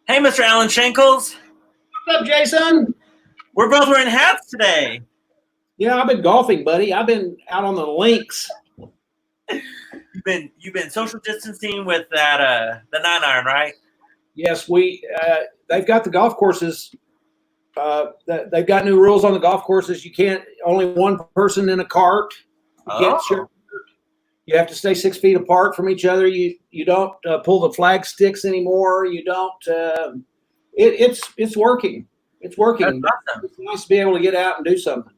Hey, Mr. Allen Shankles. What's up, Jason? We're both wearing hats today. Yeah, I've been golfing, buddy. I've been out on the links. You've been social distancing with that the 9-iron, right? Yes, they've got the golf courses. They've got new rules on the golf courses. You can't only one person in a cart. You can't share. Oh, You have to stay 6 feet apart from each other. You don't pull the flag sticks anymore. You don't. It's working. It's that's working. awesome. It's nice to be able to get out and do something.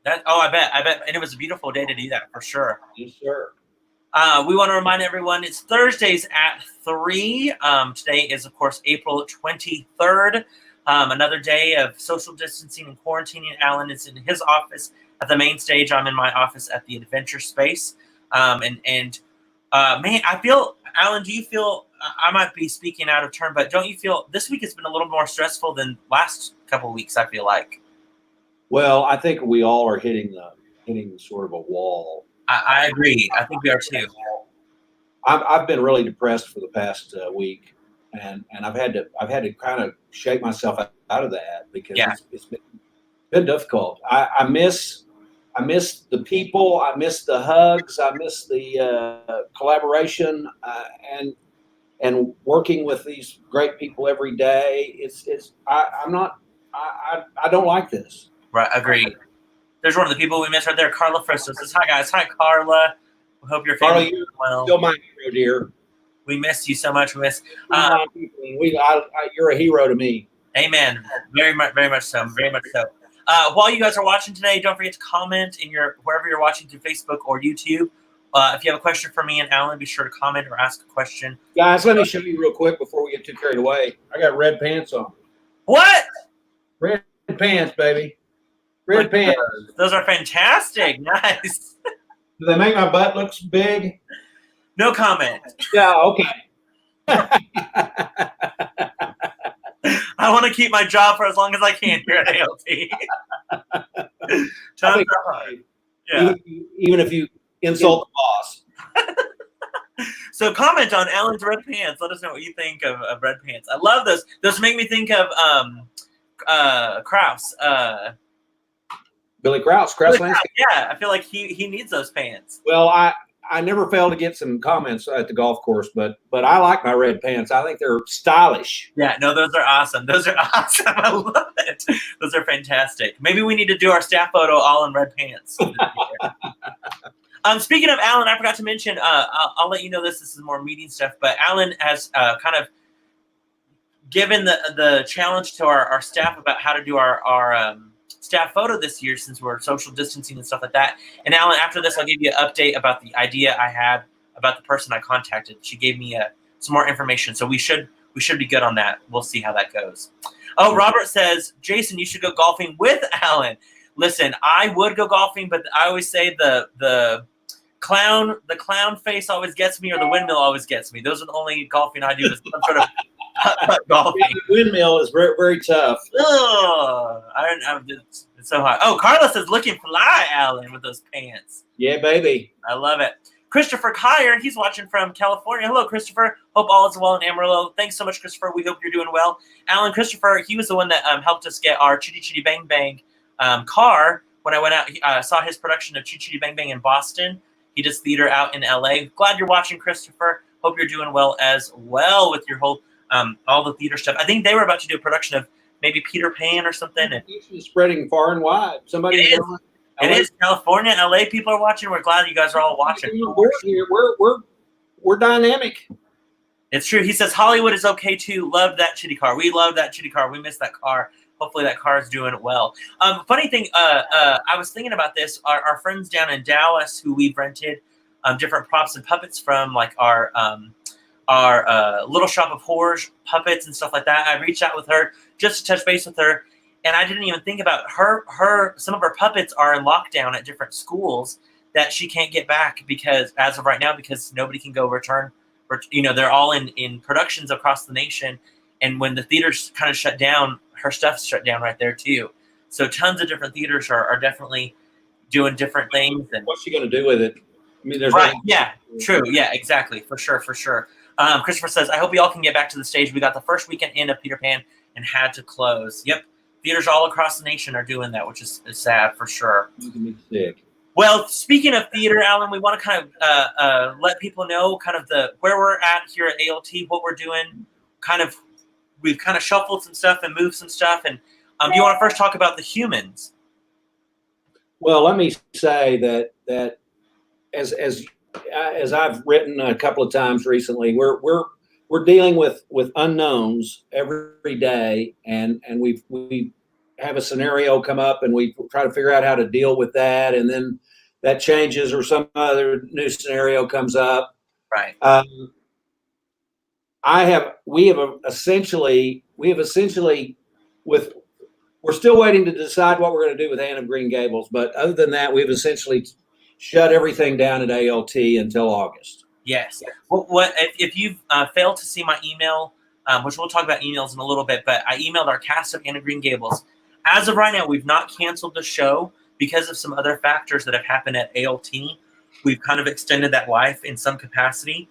I bet, and it was a beautiful day to do that for sure. Yes, sir. We want to remind everyone it's Thursdays at 3. Today is, of course, April 23rd. Another day of social distancing and quarantining. Alan is in his office at the main stage. I'm in my office at the Adventure Space. Man, I feel, Alan, do you feel, I might be speaking out of turn, but don't you feel this week has been a little more stressful than last couple of weeks, I feel like? Well, I think we all are hitting sort of a wall. I agree. I think we are too. I've been really depressed for the past week, and I've had to kind of shake myself out of that because it's been difficult. I miss the people. I miss the hugs. I miss the collaboration and working with these great people every day. I don't like this. Right, agreed. There's one of the people we missed right there, Carla Fristo says, "Hi guys, hi Carla. We hope your family is well. Still my hero, dear. We missed you so much. We miss. You're a hero to me. Amen. Very much so. Very much so. While you guys are watching today, don't forget to comment in wherever you're watching through Facebook or YouTube. If you have a question for me and Alan, be sure to comment or ask a question. Guys, let me show you real quick before we get too carried away. I got red pants on. What? Red pants, baby. Red pants. Those are fantastic. Nice. Do they make my butt look big? No comment. Yeah, okay. I want to keep my job for as long as I can here at ALT. Times are hard. Yeah. Even if you insult the boss. So comment on Alan's red pants. Let us know what you think of red pants. I love those. Those make me think of Krause. Billy Krause. Yeah, I feel like he needs those pants. Well, I never fail to get some comments at the golf course, but I like my red pants. I think they're stylish. Yeah, no, those are awesome. Those are awesome. I love it. Those are fantastic. Maybe we need to do our staff photo all in red pants. Speaking of Alan, I forgot to mention, I'll let you know this is more meeting stuff, but Alan has kind of given the challenge to our staff about how to do our staff photo this year since we're social distancing and stuff like that. And Alan, after this, I'll give you an update about the idea I had about the person I contacted. She gave me some more information, so we should be good on that. We'll see how that goes. Oh, Robert says, Jason, you should go golfing with Alan. Listen, I would go golfing, but I always say the clown face always gets me, or the windmill always gets me. Those are the only golfing I do is some sort of golfing. The windmill is very, very tough. It's so hot. Oh, Carla says, looking fly, Alan, with those pants. Yeah, baby. I love it. Christopher Kyer, he's watching from California. Hello, Christopher. Hope all is well in Amarillo. Thanks so much, Christopher. We hope you're doing well. Alan, Christopher, he was the one that helped us get our Chitty Chitty Bang Bang car. When I went out, saw his production of Chitty Chitty Bang Bang in Boston. He does theater out in LA. Glad you're watching, Christopher. Hope you're doing well as well with your whole all the theater stuff. I think they were about to do a production of maybe Peter Pan or something. And it's spreading far and wide. It is California, LA. People are watching. We're glad you guys are all watching. We're dynamic. It's true. He says Hollywood is okay too. Love that chitty car. We love that chitty car. We miss that car. Hopefully that car is doing well. Funny thing, I was thinking about this. Our friends down in Dallas who we've rented different props and puppets from, like our Little Shop of Horrors puppets and stuff like that. I reached out with her just to touch base with her, and I didn't even think about her. Some of her puppets are in lockdown at different schools that she can't get back because, as of right now, because nobody can go return. They're all in productions across the nation, and when the theaters kind of shut down, her stuff's shut down right there too. So tons of different theaters are definitely doing different things. And what's she going to do with it? I mean, there's right. Yeah, true. Yeah, exactly. For sure. Christopher says, I hope we all can get back to the stage. We got the first weekend in of Peter Pan and had to close. Yep. Theaters all across the nation are doing that, which is sad for sure. You can be sick. Well, speaking of theater, Alan, we want to kind of let people know kind of where we're at here at ALT, what we're doing. We've kind of shuffled some stuff and moved some stuff. And do you want to first talk about the Humans? Well, let me say that as I've written a couple of times recently, we're dealing with unknowns every day, and we have a scenario come up, and we try to figure out how to deal with that, and then that changes, or some other new scenario comes up. Right. We have essentially we're still waiting to decide what we're going to do with Anne of Green Gables, but other than that, we've essentially shut everything down at ALT until August. Yes. What if you've failed to see my email, which we'll talk about emails in a little bit, but I emailed our cast of Anne of Green Gables. As of right now, we've not canceled the show because of some other factors that have happened at ALT. We've kind of extended that life in some capacity.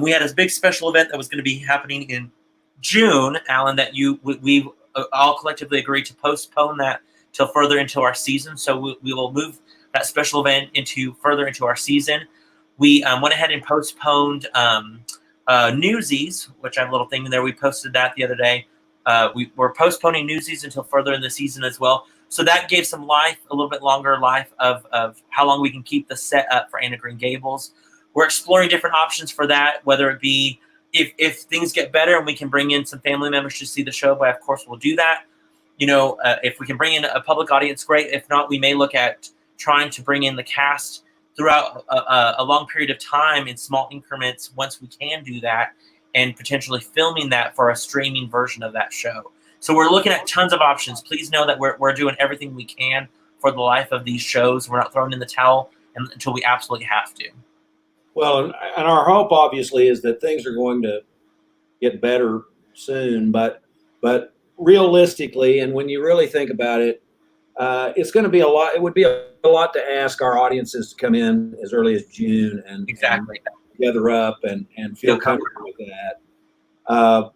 We had a big special event that was going to be happening in June, Alan, that we all collectively agreed to postpone that till further into our season. So we will move that special event further into our season. We went ahead and postponed Newsies, which I have a little thing in there. We posted that the other day. We're postponing Newsies until further in the season as well. So that gave some life, a little bit longer life of how long we can keep the set up for Anne of Green Gables. We're exploring different options for that, whether it be if things get better and we can bring in some family members to see the show, but of course we'll do that. If we can bring in a public audience, great. If not, we may look at trying to bring in the cast throughout a long period of time in small increments once we can do that, and potentially filming that for a streaming version of that show. So we're looking at tons of options. Please know that we're doing everything we can for the life of these shows. We're not throwing in the towel until we absolutely have to. Well, and our hope obviously is that things are going to get better soon, but realistically, and when you really think about it, it's going to be a lot. It would be a lot to ask our audiences to come in as early as June and exactly gather up and feel comfortable with that.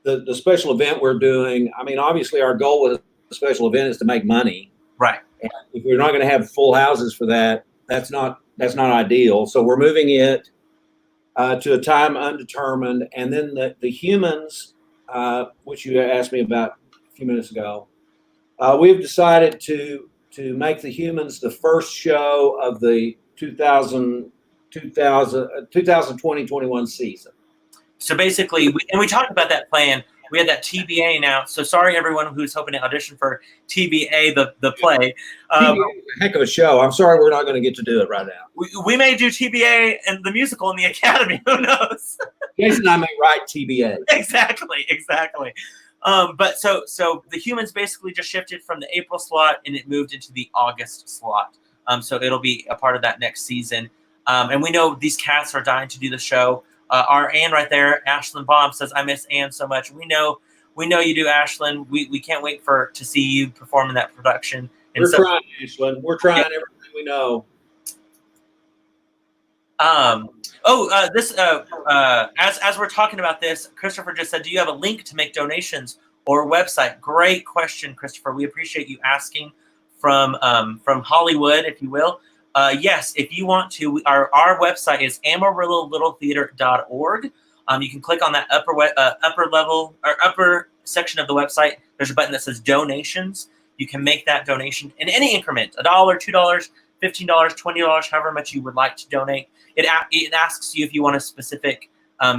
The special event we're doing, I mean, obviously our goal with the special event is to make money. Right. And if we're not going to have full houses for that, that's not ideal. So we're moving it to a time undetermined. And then the Humans, which you asked me about a few minutes ago, we've decided to make the Humans the first show of the 2020-21 season. So basically, we talked about that plan. We had that TBA now. So sorry, everyone who's hoping to audition for TBA, the play. TBA is a heck of a show. I'm sorry we're not going to get to do it right now. We may do TBA and the musical in the Academy. Who knows? Jason and I may write TBA. Exactly. But so the Humans basically just shifted from the April slot and it moved into the August slot. So it'll be a part of that next season. And we know these cats are dying to do the show. Our Ann right there, Ashlyn Baum, says, "I miss Ann so much." We know you do, Ashlyn. We can't wait to see you perform in that production. We're trying, Ashlyn. We're trying everything we know. As we're talking about this, Christopher just said, "Do you have a link to make donations or website?" Great question, Christopher. We appreciate you asking from Hollywood, if you will. Yes, if you want to, our website is AmarillalittleTheater.org. You can click on that upper level or upper section of the website. There's a button that says donations. You can make that donation in any increment: $1, $2, $15, $20, however much you would like to donate. It asks you if you want a specific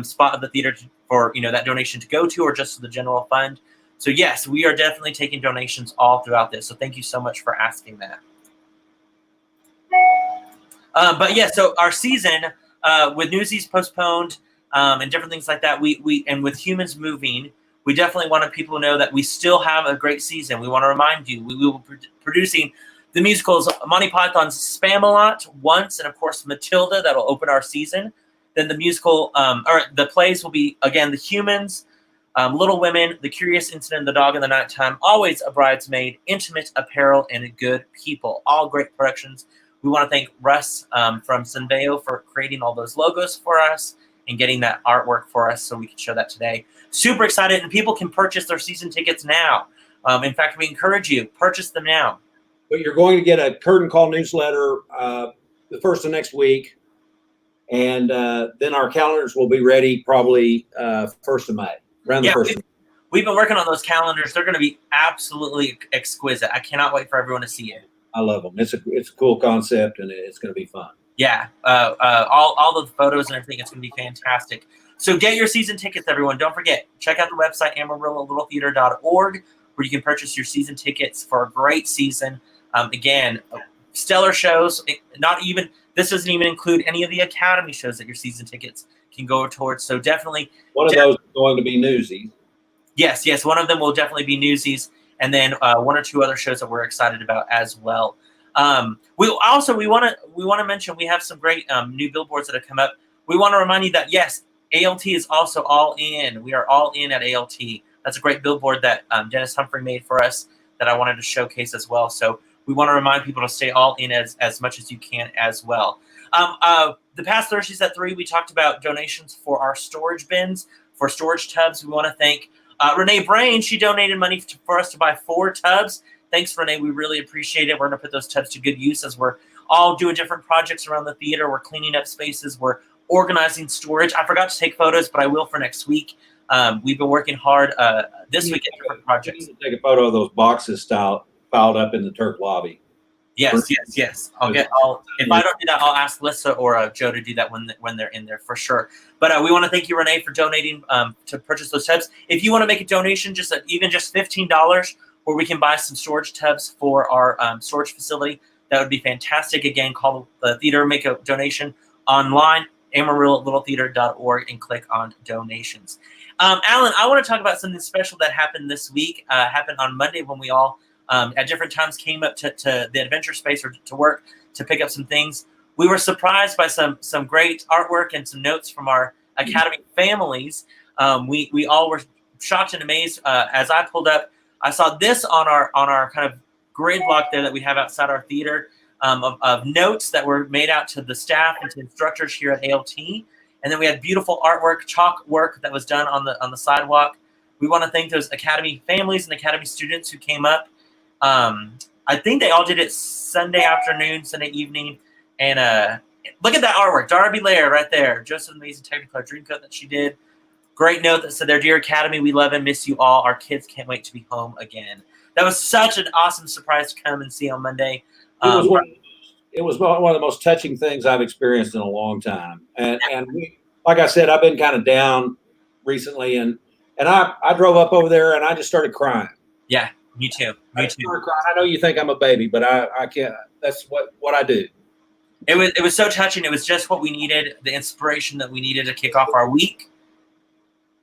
spot of the theater for that donation to go to, or just to the general fund. So yes, we are definitely taking donations all throughout this. So thank you so much for asking that. But yeah, so our season with Newsies postponed and different things like that, we and with Humans moving, we definitely wanted people to know that we still have a great season. We want to remind you, we will be producing the musicals Monty Python's Spamalot once, and of course Matilda, that'll open our season. Then the musical or the plays will be again the Humans, Little Women, The Curious Incident, The Dog in the Nighttime, Always a Bridesmaid, Intimate Apparel, and Good People. All great productions. We want to thank Russ from Sunveo for creating all those logos for us and getting that artwork for us so we can show that today. Super excited, and people can purchase their season tickets now. In fact, we encourage you, purchase them now. But you're going to get a curtain call newsletter the first of next week, and then our calendars will be ready probably 1st of May, around the 1st of May. We've been working on those calendars. They're going to be absolutely exquisite. I cannot wait for everyone to see it. I love them. It's a cool concept, and it's going to be fun. Yeah, all the photos and everything. It's going to be fantastic. So get your season tickets, everyone. Don't forget, check out the website, amarillo.littletheater.org, where you can purchase your season tickets for a great season. Again, stellar shows. This doesn't even include any of the Academy shows that your season tickets can go towards. So definitely. One of those is going to be Newsies. Yes. One of them will definitely be Newsies, and then 1 or 2 other shows that we're excited about as well. We want to mention we have some great new billboards that have come up. We want to remind you that yes, ALT is also all in. We are all in at ALT. That's a great billboard that Dennis Humphrey made for us that I wanted to showcase as well. So we want to remind people to stay all in as much as you can as well. The past Thursdays at 3, we talked about donations for our storage bins, for storage tubs. We want to thank Renee Brain. She donated money for us to buy 4 tubs. Thanks, Renee. We really appreciate it. We're going to put those tubs to good use as we're all doing different projects around the theater. We're cleaning up spaces. We're organizing storage. I forgot to take photos, but I will for next week. We've been working hard this week at different projects. Take a photo of those boxes piled up in the Turk lobby. Yes. If I don't do that, I'll ask Lissa or Joe to do that when they're in there for sure. But we want to thank you, Renee, for donating to purchase those tubs. If you want to make a donation, even just $15, where we can buy some storage tubs for our storage facility, that would be fantastic. Again, call the theater, make a donation online, amarillo.littletheater.org, and click on donations. Allen, I want to talk about something special that happened this week. Happened on Monday when we all at different times came up to the adventure space or to work to pick up some things. We were surprised by some great artwork and some notes from our Academy families. We all were shocked and amazed as I pulled up. I saw this on our kind of grid block there that we have outside our theater of notes that were made out to the staff and to instructors here at ALT. And then we had beautiful artwork, chalk work that was done on the sidewalk. We want to thank those Academy families and Academy students who came up. I think they all did it Sunday afternoon, Sunday evening. And look at that artwork. Darby Lair right there. Joseph Amazing Technicolor Dreamcoat that she did. Great note that said there, "Dear Academy, we love and miss you all. Our kids can't wait to be home again." That was such an awesome surprise to come and see on Monday. It was one of the most touching things I've experienced in a long time. And like I said, I've been kind of down recently, and I drove up over there and I just started crying. Yeah, me too. I know you think I'm a baby, but I can't. That's what I do. It was so touching. It was just what we needed, the inspiration that we needed to kick off our week.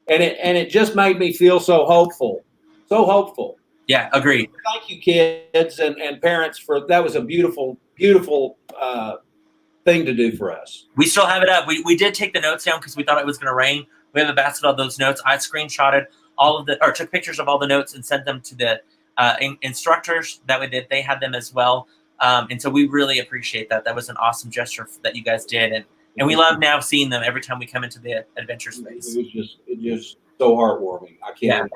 And it just made me feel so hopeful. So hopeful. Yeah, agreed. Thank you, kids and parents, for that was a beautiful, beautiful thing to do for us. We still have it up. We did take the notes down because we thought it was going to rain. We have a basket of those notes. I screenshotted took pictures of all the notes and sent them to the instructors. That way they had them as well. And so we really appreciate that. That was an awesome gesture that you guys did. And we love now seeing them every time we come into the adventure space. It was just so heartwarming. I can't.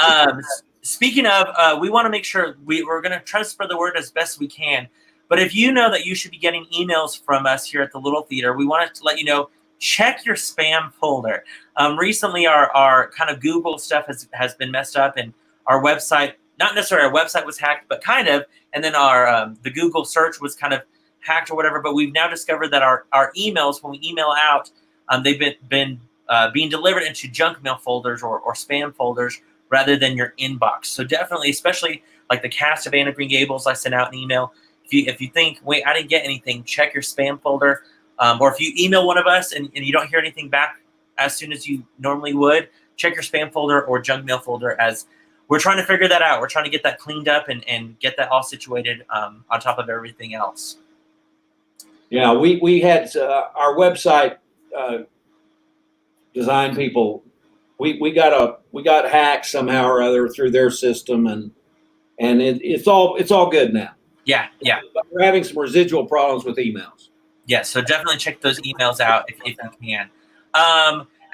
Yeah. Speaking of, we want to make sure we're going to try to spread the word as best we can. But if you know that you should be getting emails from us here at the Little Theater, we wanted to let you know, check your spam folder. Recently, our kind of Google stuff has been messed up, and our website, not necessarily our website was hacked, but kind of, and then our the Google search was kind of hacked or whatever. But we've now discovered that our emails, when we email out, they've been being delivered into junk mail folders or spam folders rather than your inbox. So definitely, especially like the cast of Anne of Green Gables, I sent out an email. If you think, wait, I didn't get anything, check your spam folder. Or if you email one of us and you don't hear anything back as soon as you normally would, check your spam folder or junk mail folder, as we're trying to figure that out. We're trying to get that cleaned up and get that all situated on top of everything else. Yeah, we had our website design people. We got hacked somehow or other through their system, and it's all good now. Yeah. But we're having some residual problems with emails. Yeah, so definitely check those emails out if you can.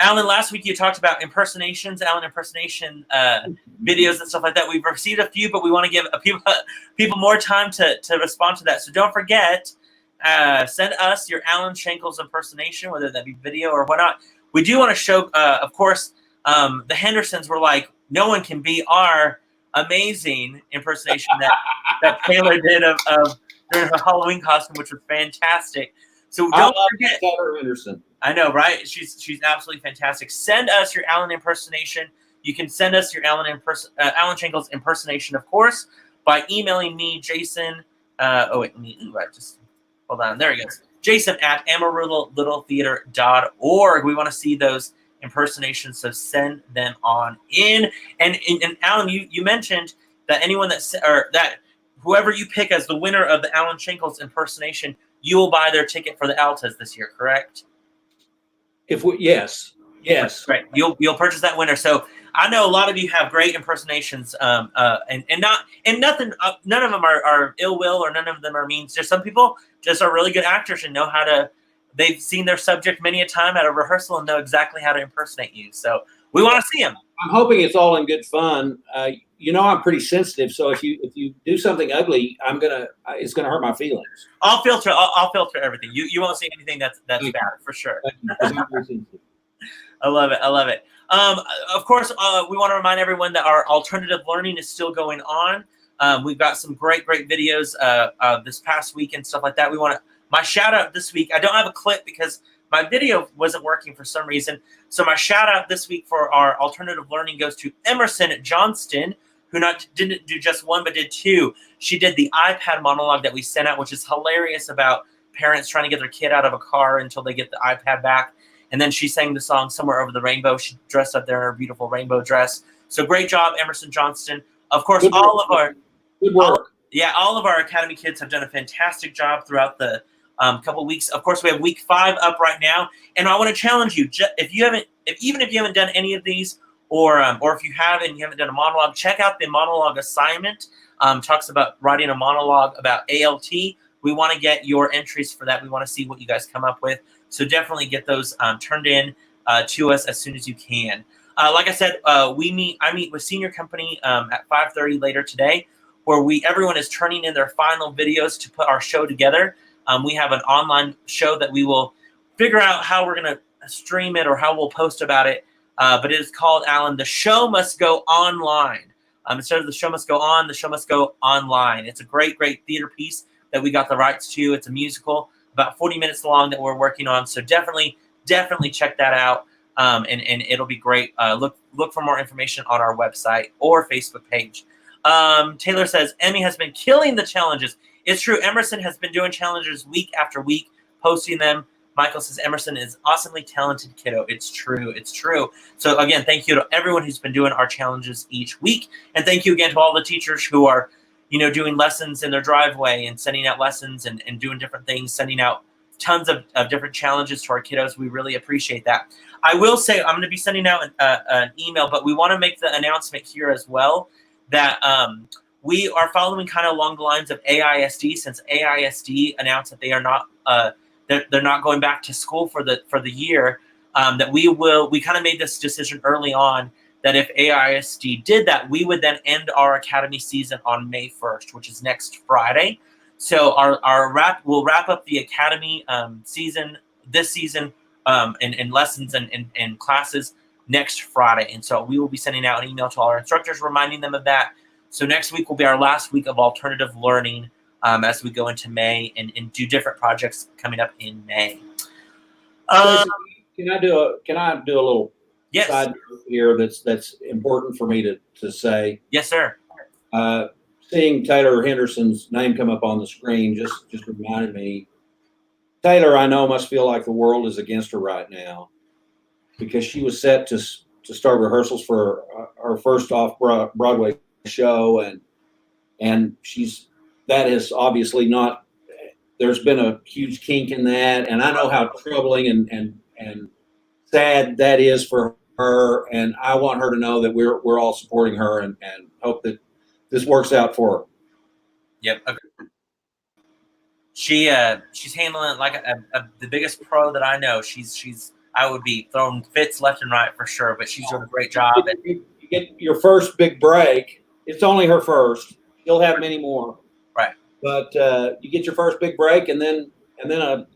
Alan, last week you talked about impersonations, Alan impersonation videos and stuff like that. We've received a few, but we want to give people more time to respond to that. So don't forget, send us your Allen Shankles impersonation, whether that be video or whatnot. We do want to show, of course, the Hendersons were like, no one can beat our amazing impersonation that Taylor did of during her Halloween costume, which was fantastic. So don't forget Taylor Henderson. I know, right? She's absolutely fantastic. Send us your Allen impersonation. You can send us your Allen Shankles impersonation, of course, by emailing me, Jason. Just hold on. There he goes. Jason at AmarilloLittleTheater.org. We want to see those impersonations, so send them on in. And Alan, you mentioned that anyone that whoever you pick as the winner of the Allen Shankles impersonation, you will buy their ticket for the Altas this year, correct? Yes. Right. You'll purchase that winner. So I know a lot of you have great impersonations, and nothing. None of them are ill will or none of them are mean. Just some people just are really good actors and know how to. They've seen their subject many a time at a rehearsal and know exactly how to impersonate you. So we want to see them. I'm hoping it's all in good fun. I'm pretty sensitive, so if you do something ugly, it's gonna hurt my feelings. I'll filter everything. You won't see anything that's bad for sure. I love it. Of course, we want to remind everyone that our alternative learning is still going on. We've got some great videos this past week and stuff like that. My shout out this week. I don't have a clip because my video wasn't working for some reason. So my shout out this week for our alternative learning goes to Emerson Johnston, who didn't do just one, but did two. She did the iPad monologue that we sent out, which is hilarious, about parents trying to get their kid out of a car until they get the iPad back. And then she sang the song Somewhere Over the Rainbow. She dressed up there in her beautiful rainbow dress. So great job, Emerson Johnston. Of course, all of our Academy kids have done a fantastic job throughout the couple weeks. Of course, we have week 5 up right now. And I want to challenge you, even if you haven't done any of these, or if you haven't, you haven't done a monologue, check out the monologue assignment. Talks about writing a monologue about ALT. We want to get your entries for that. We want to see what you guys come up with. So definitely get those turned in to us as soon as you can. Like I said, I meet with senior company at 5:30 later today, where everyone is turning in their final videos to put our show together. We have an online show that we will figure out how we're going to stream it or how we'll post about it. But it is called, Alan, The Show Must Go Online. Instead of The Show Must Go On, The Show Must Go Online. It's a great theater piece that we got the rights to. It's a musical, about 40 minutes long, that we're working on. So definitely check that out, and it'll be great. Look for more information on our website or Facebook page. Taylor says, Emmy has been killing the challenges. It's true. Emerson has been doing challenges week after week, posting them. Michael says, Emerson is awesomely talented kiddo. It's true. So again, thank you to everyone who's been doing our challenges each week. And thank you again to all the teachers who are, doing lessons in their driveway and sending out lessons and doing different things, sending out tons of different challenges to our kiddos. We really appreciate that. I will say I'm going to be sending out an email, but we want to make the announcement here as well that we are following kind of along the lines of AISD, since AISD announced that they are not they're not going back to school for the year. That we kind of made this decision early on that if AISD did that, we would then end our academy season on May 1st, which is next Friday. So we'll wrap up the academy season this season in lessons and classes next Friday. And so we will be sending out an email to all our instructors reminding them of that. So next week will be our last week of alternative learning as we go into May and do different projects coming up in May. Can I do a little side note here that's important for me to say? Yes, sir. Seeing Taylor Henderson's name come up on the screen just reminded me. Taylor, I know, must feel like the world is against her right now, because she was set to start rehearsals for our first off-Broadway show, and that is obviously not. There's been a huge kink in that, and I know how troubling and sad that is for her, and I want her to know that we're all supporting her and hope that this works out for her. Yep. Okay. She's handling it like the biggest pro that I know. I would be throwing fits left and right for sure, but she's doing a great job. And you get your first big break. It's only her first. She'll have many more. Right. But you get your first big break, and then a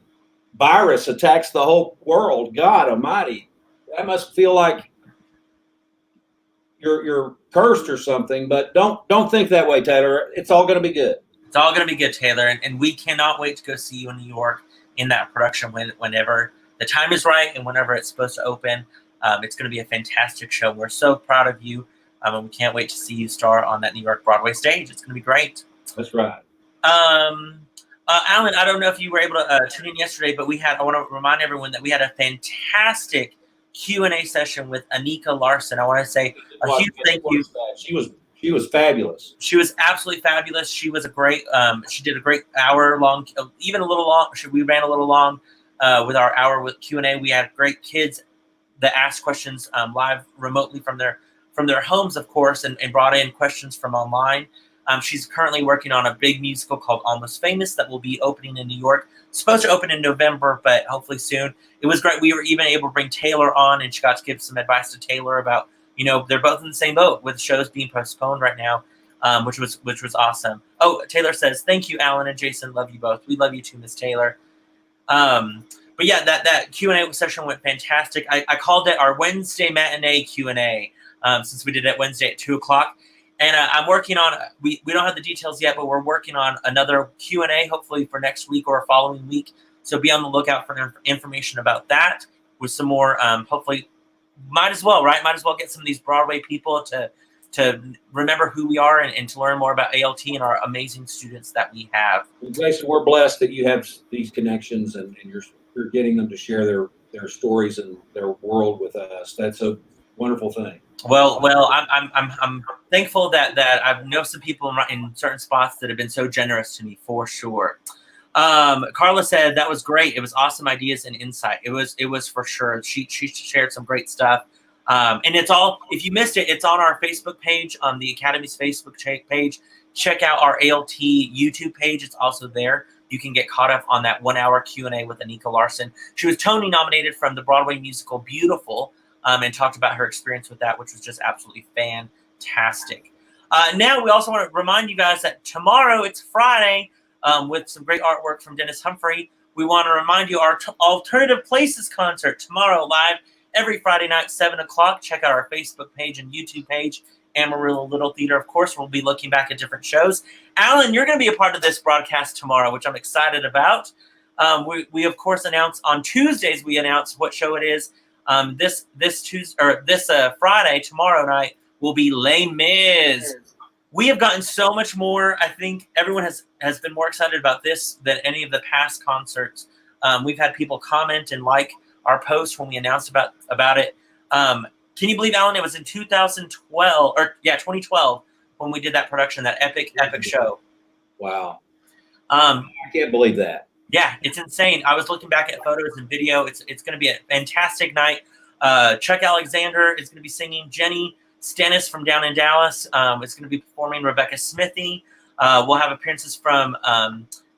virus attacks the whole world. God Almighty, that must feel like you're cursed or something. But don't think that way, Taylor. It's all going to be good. It's all going to be good, Taylor, and we cannot wait to go see you in New York in that production whenever the time is right and whenever it's supposed to open. It's going to be a fantastic show. We're so proud of you, and we can't wait to see you star on that New York Broadway stage. It's going to be great. That's right. Alan, I don't know if you were able to tune in yesterday, but I want to remind everyone that we had a fantastic Q&A session with Anika Larson. I want to say a huge thank you. She was fabulous. She was absolutely fabulous. She was a great. She did a great hour long, even a little long. We ran a little long with our hour with Q&A. We had great kids that asked questions live remotely from their homes, of course, and brought in questions from online. She's currently working on a big musical called Almost Famous that will be opening in New York. It's supposed to open in November, but hopefully soon. It was great. We were even able to bring Taylor on, and she got to give some advice to Taylor about, they're both in the same boat with shows being postponed right now, which was awesome. Oh, Taylor says, thank you, Alan and Jason. Love you both. We love you too, Miss Taylor. But yeah, that Q&A session went fantastic. I called it our Wednesday matinee Q&A since we did it Wednesday at 2:00. And I'm working on, we don't have the details yet, but we're working on another Q&A, hopefully for next week or following week. So be on the lookout for information about that with some more, hopefully, might as well get some of these Broadway people to remember who we are and to learn more about ALT and our amazing students that we have. Well, Jason, we're blessed that you have these connections and you're getting them to share their stories and their world with us. That's a wonderful thing. Well, I'm thankful that I know some people in certain spots that have been so generous to me for sure. Carla said that was great. It was awesome ideas and insight. It was for sure. She shared some great stuff. And it's all, if you missed it, it's on our Facebook page, on the Academy's Facebook page. Check out our ALT YouTube page. It's also there. You can get caught up on that 1 hour Q&A with Anika Larson. She was Tony nominated from the Broadway musical Beautiful, and talked about her experience with that, which was just absolutely fantastic. Now we also want to remind you guys that tomorrow, it's Friday, with some great artwork from Dennis Humphrey. We want to remind you our Alternative Places concert tomorrow, live every Friday night, 7:00. Check out our Facebook page and YouTube page, Amarillo Little Theater. Of course, we'll be looking back at different shows. Alan, you're going to be a part of this broadcast tomorrow, which I'm excited about. We of course announce on Tuesdays. We announce what show it is. This Tuesday or this Friday, tomorrow night, will be Les Mis. We have gotten so much more. I think everyone has been more excited about this than any of the past concerts. We've had people comment and like our post when we announced about it. Can you believe, Alan? It was in 2012 when we did that production, that epic show. Wow. I can't believe that. Yeah, it's insane. I was looking back at photos and video. It's going to be a fantastic night. Chuck Alexander is going to be singing. Jenny Stennis from down in Dallas is going to be performing. Rebecca Smithy. We'll have appearances from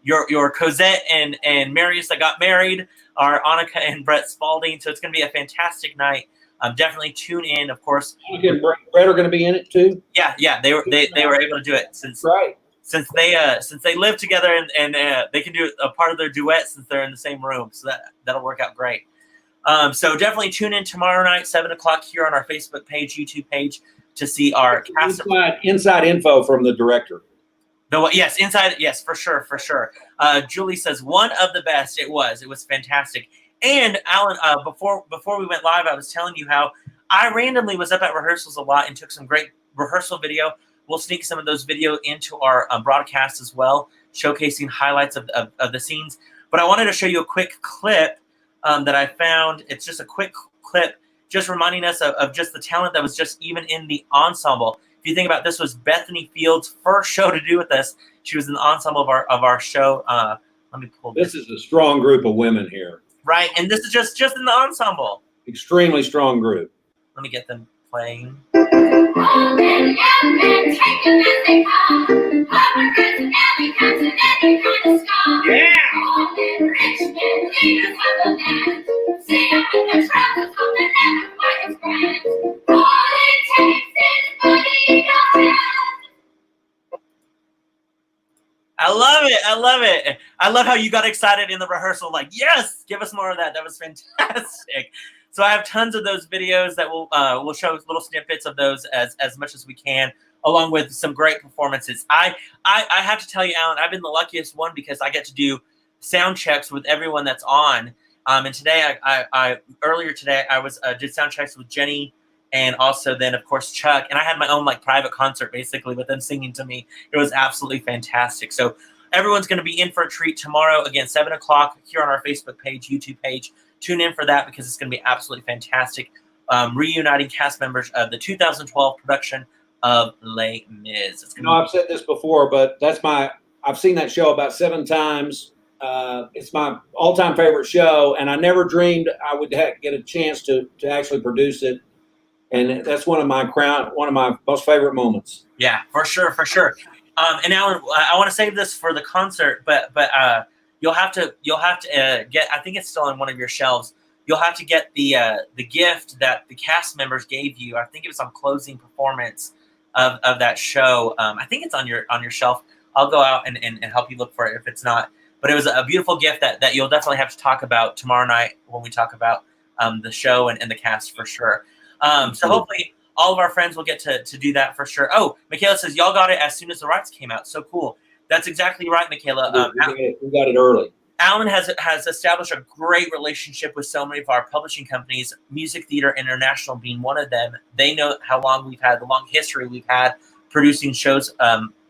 your Cosette and Marius that got married, our Annika and Brett Spalding. So it's going to be a fantastic night. Definitely tune in. Of course, Annika and Brett are going to be in it too. Yeah, they were able to do it since they live together and they can do a part of their duet since they're in the same room. So that'll work out great. So definitely tune in tomorrow night, 7:00 here on our Facebook page, YouTube page, to see our cast. Inside info from the director. Yes, for sure. Julie says one of the best. It was fantastic. And Alan, before we went live, I was telling you how I randomly was up at rehearsals a lot and took some great rehearsal video. We'll sneak some of those video into our broadcast as well, showcasing highlights of the scenes. But I wanted to show you a quick clip that I found. It's just a quick clip, just reminding us of just the talent that was just even in the ensemble. If you think about this, was Bethany Field's first show to do with us. She was in the ensemble of our show. Let me pull this. This is a strong group of women here. Right, and this is just in the ensemble. Extremely strong group. Let me get them playing. Yeah. I love it. I love it. I love how you got excited in the rehearsal, like, yes, give us more of that. That was fantastic. So I have tons of those videos that we'll show little snippets of those as much as we can, along with some great performances. I have to tell you, Alan, I've been the luckiest one because I get to do sound checks with everyone that's on. And today, I earlier today, I was did sound checks with Jenny, and also then of course Chuck, and I had my own like private concert basically with them singing to me. It was absolutely fantastic. So everyone's going to be in for a treat tomorrow, again 7:00 here on our Facebook page, YouTube page. Tune in for that because it's going to be absolutely fantastic. Reuniting cast members of the 2012 production of Les Mis. It's I've said this before, but I've seen that show about 7 times. It's my all-time favorite show, and I never dreamed I would get a chance to actually produce it. And that's one of my most favorite moments. Yeah, for sure. And Alan, I want to save this for the concert, but you'll have to get. I think it's still on one of your shelves. You'll have to get the gift that the cast members gave you. I think it was on closing performance of that show. I think it's on your shelf. I'll go out and help you look for it if it's not. But it was a beautiful gift that you'll definitely have to talk about tomorrow night when we talk about the show and the cast for sure. So hopefully all of our friends will get to do that for sure. Oh, Michaela says, y'all got it as soon as the rights came out. So cool. That's exactly right, Michaela. We got it early. Alan has established a great relationship with so many of our publishing companies, Music Theater International being one of them. They know how long the long history we've had producing shows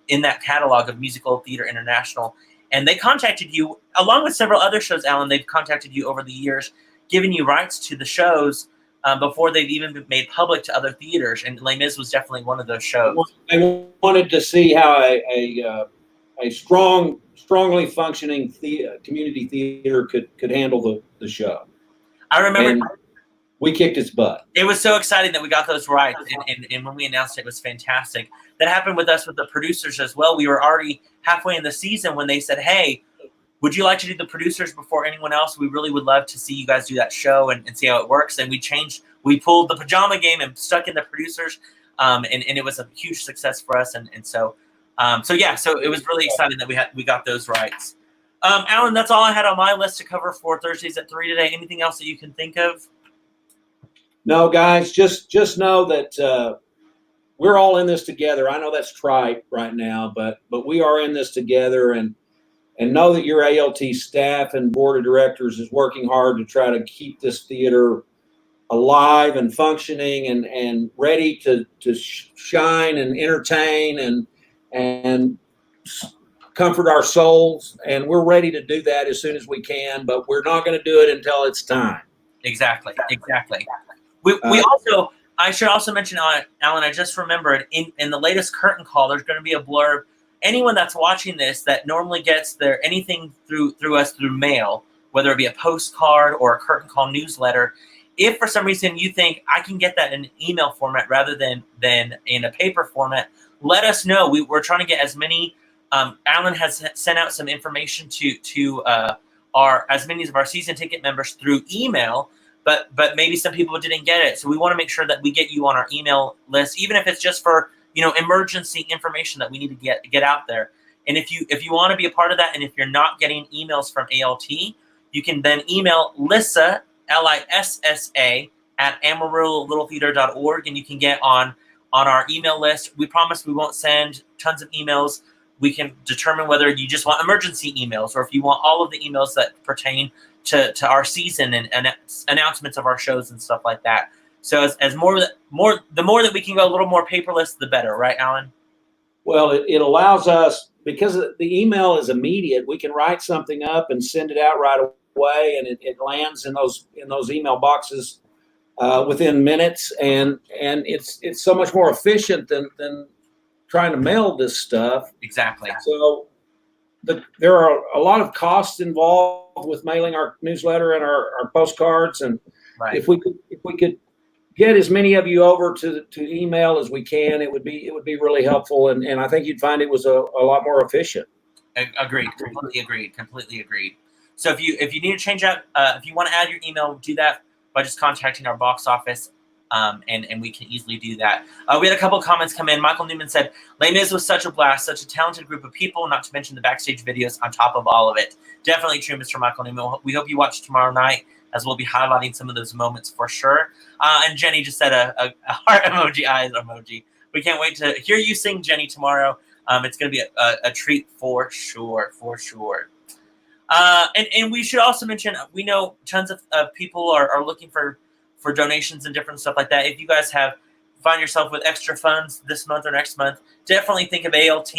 in that catalog of Musical Theater International. And they contacted you, along with several other shows, Alan. They've contacted you over the years, giving you rights to the shows before they've even been made public to other theaters. And Les Mis was definitely one of those shows. They wanted to see how a strongly functioning community theater could handle the show. I remember. And we kicked its butt. It was so exciting that we got those rights, and when we announced it was fantastic. That happened with us with the producers as well. We were already halfway in the season when they said, hey, would you like to do the producers before anyone else? We really would love to see you guys do that show and see how it works. And we pulled the pajama game and stuck in the producers, and it was a huge success for us. So it was really exciting that we got those rights. Alan, that's all I had on my list to cover for Thursdays at 3 today. Anything else that you can think of? No, guys, just know that we're all in this together. I know that's trite right now, but we are in this together, and know that your ALT staff and board of directors is working hard to try to keep this theater alive and functioning and ready to shine and entertain and comfort our souls. And we're ready to do that as soon as we can, but we're not going to do it until it's time. Exactly. I should also mention, Alan, I just remembered in the latest curtain call, there's going to be a blurb. Anyone that's watching this that normally gets anything through us through mail, whether it be a postcard or a curtain call newsletter, if for some reason you think I can get that in an email format rather than in a paper format, let us know. We're trying to get as many. Alan has sent out some information to as many of our season ticket members through email, but maybe some people didn't get it. So we want to make sure that we get you on our email list, even if it's just for emergency information that we need to get out there. And if you want to be a part of that, and if you're not getting emails from ALT, you can then email Lissa, Lissa, at AmarilloLittleTheater.org, and you can get on our email list. We promise we won't send tons of emails. We can determine whether you just want emergency emails or if you want all of the emails that pertain to our season and announcements of our shows and stuff like that. So the more that we can go a little more paperless, the better, right, Alan? Well, it allows us, because the email is immediate, we can write something up and send it out right away, and it lands in those email boxes within minutes, and it's so much more efficient than trying to mail this stuff. Exactly. So there are a lot of costs involved with mailing our newsletter and our postcards, and right. if we could get as many of you over to email as we can, it would be really helpful, and I think you'd find it was a lot more efficient. Agreed. Completely agreed. So if you need to change out, if you want to add your email, do that by just contacting our box office and we can easily do that. We had a couple of comments come in. Michael Newman said, Les Mis was such a blast, such a talented group of people, not to mention the backstage videos on top of all of it. Definitely true, Mr. Michael Newman. We hope you watch tomorrow night, as we'll be highlighting some of those moments for sure. And Jenny just said a heart emoji, eyes emoji. We can't wait to hear you sing, Jenny, tomorrow. It's going to be a treat for sure, for sure. And we should also mention, we know tons of people are looking for donations and different stuff like that. If you guys find yourself with extra funds this month or next month, definitely think of ALT.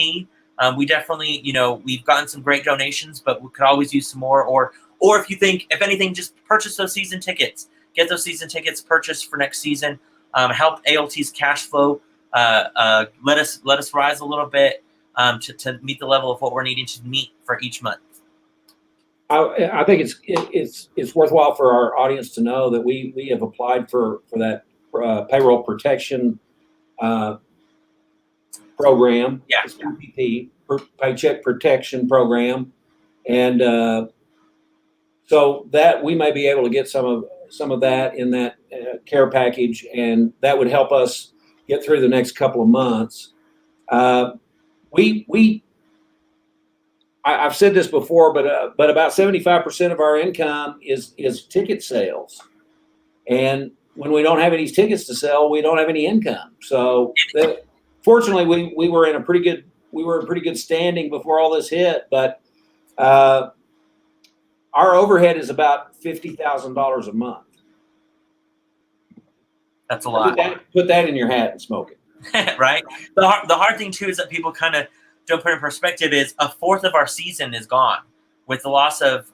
We definitely, we've gotten some great donations, but we could always use some more. Or if you think, if anything, just purchase those season tickets. Get those season tickets purchased for next season. Help ALT's cash flow. Let us rise a little bit to meet the level of what we're needing to meet for each month. I think it's worthwhile for our audience to know that we have applied for that payroll protection program. Yeah. It's PPP, Paycheck Protection Program, and so that we may be able to get some of that in that care package, and that would help us get through the next couple of months. I've said this before, but about 75% of our income is ticket sales, and when we don't have any tickets to sell, we don't have any income. So fortunately, we were in pretty good standing before all this hit. But our overhead is about $50,000 a month. That's a lot. Put that in your hat and smoke it. Right. The hard thing too is that people kind of don't put in perspective is a fourth of our season is gone with the loss of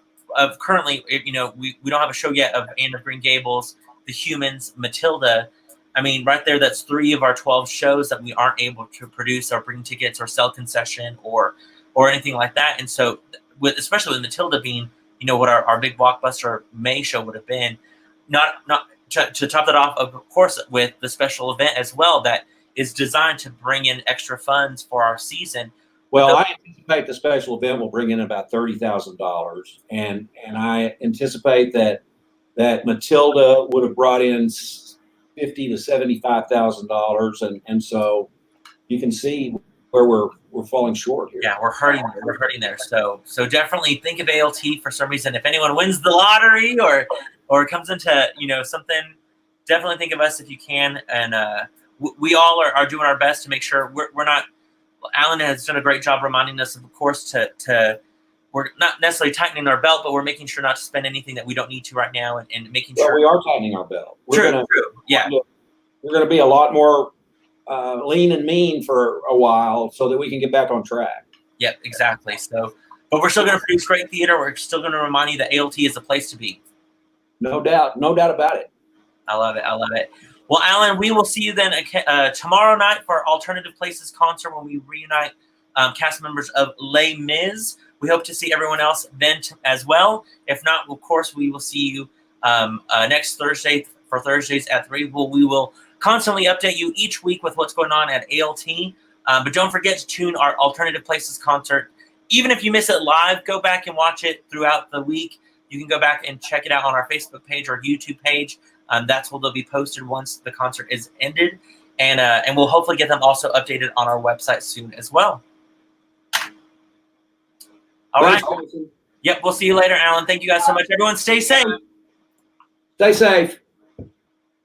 currently, we don't have a show yet of Anne of Green Gables, The Humans, Matilda. I mean, right there, that's 3 of our 12 shows that we aren't able to produce or bring tickets or sell concession or anything like that. And so especially with Matilda being, what our big blockbuster May show would have been, not to top that off, of course, with the special event as well, that is designed to bring in extra funds for our season. Well, I anticipate the special event will bring in about $30,000, and I anticipate that Matilda would have brought in $50,000 to $75,000, and so you can see where we're falling short here. Yeah, we're hurting there. So definitely think of ALT for some reason. If anyone wins the lottery or comes into something, definitely think of us if you can. And we all are doing our best to make sure we're not. Allen has done a great job reminding us, of course, to we're not necessarily tightening our belt, but we're making sure not to spend anything that we don't need to right now, and making sure. Well, we are tightening our belt. True. Yeah. We're going to be a lot more lean and mean for a while so that we can get back on track. Yep, exactly. So, but we're still going to produce great theater. We're still going to remind you that ALT is a place to be. No doubt about it. I love it. Well, Allen, we will see you then tomorrow night for our Alternative Places concert when we reunite cast members of Les Mis. We hope to see everyone else then as well. If not, of course, we will see you next Thursday for Thursdays at 3. We will constantly update you each week with what's going on at ALT. But don't forget to tune our Alternative Places concert. Even if you miss it live, go back and watch it throughout the week. You can go back and check it out on our Facebook page or YouTube page. That's where they'll be posted once the concert is ended. And we'll hopefully get them also updated on our website soon as well. All right. Yep, we'll see you later, Allen. Thank you guys so much. Everyone, stay safe. Stay safe.